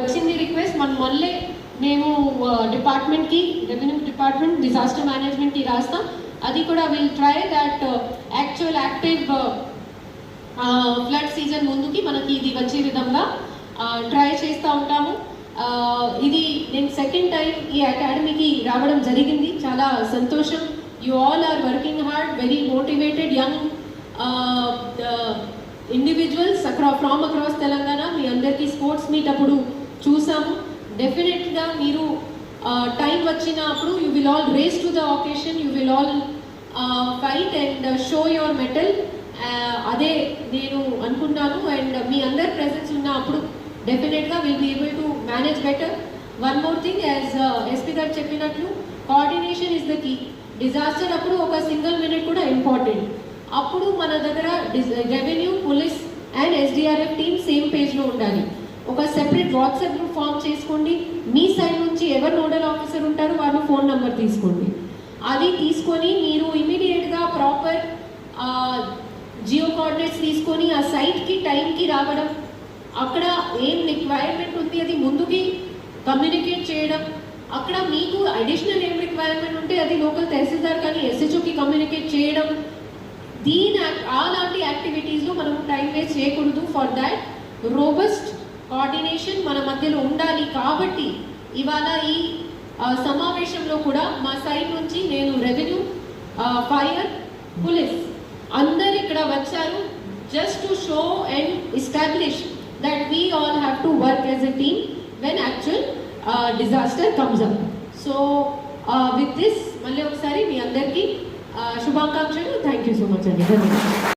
వచ్చింది రిక్వెస్ట్ మళ్ళీ మేము డిపార్ట్మెంట్కి రెవెన్యూ డిపార్ట్మెంట్ డిజాస్టర్ మేనేజ్మెంట్కి రాస్తాం. అది కూడా will try that active flood season ముందుకి మనకి ఇది వచ్చే విధంగా ట్రై చేస్తూ ఉంటాము. ఇది నేను సెకండ్ టైం ఈ అకాడమీకి రావడం జరిగింది. చాలా సంతోషం. You all are working hard, very motivated young individuals from across Telangana. మీ అందరికీ స్పోర్ట్స్ మీట్ అప్పుడు చూసాము. డెఫినెట్గా మీరు టైం వచ్చినప్పుడు you will all rise to the occasion, you will all fight and show your mettle. అదే నేను అనుకుంటాను. అండ్ మీ అందరి ప్రెజెన్స్ ఉన్నప్పుడు డెఫినెట్గా will be able to manage better. One more thing, as SP garu చెప్పినట్లు coordination is the key. Disaster అప్పుడు ఒక సింగిల్ మినిట్ కూడా ఇంపార్టెంట్. అప్పుడు మన దగ్గర revenue, police and SDRF team same పేజ్లో ఉండాలి. ఒక సెపరేట్ వాట్సాప్ గ్రూప్ ఫామ్ చేసుకోండి. మీ సైడ్ నుంచి ఎవరు నోడల్ ఆఫీసర్ ఉంటారో వాళ్ళ ఫోన్ నెంబర్ తీసుకోండి. అది తీసుకొని మీరు ఇమీడియట్గా ప్రాపర్ జియో కోఆర్డినేట్స్ తీసుకొని ఆ సైట్కి టైంకి రావడం, అక్కడ ఏం రిక్వైర్మెంట్ ఉంది అది ముందుకి కమ్యూనికేట్ చేయడం, అక్కడ మీకు అడిషనల్ ఏం రిక్వైర్మెంట్ ఉంటే అది లోకల్ తహసీల్దార్ కానీ ఎస్హెచ్ఓకి కమ్యూనికేట్ చేయడం. అలాంటి యాక్టివిటీస్లో మనం టైం వేస్ట్ చేయకూడదు. ఫర్ దాట్ రోబస్ట్ కోఆర్డినేషన్ మన మధ్యలో ఉండాలి. కాబట్టి ఇవాళ ఈ సమావేశంలో కూడా మా సైడ్ నుంచి నేను రెవెన్యూ, ఫైర్, పోలీస్ అందరు ఇక్కడ వచ్చారు just to show and establish that we all have to work as a team when actual disaster comes up. So with this మళ్ళీ ఒకసారి మీ అందరికీ శుభాకాంక్షలు. థ్యాంక్ యూ సో మచ్ అండి. ధన్యవాదాలు.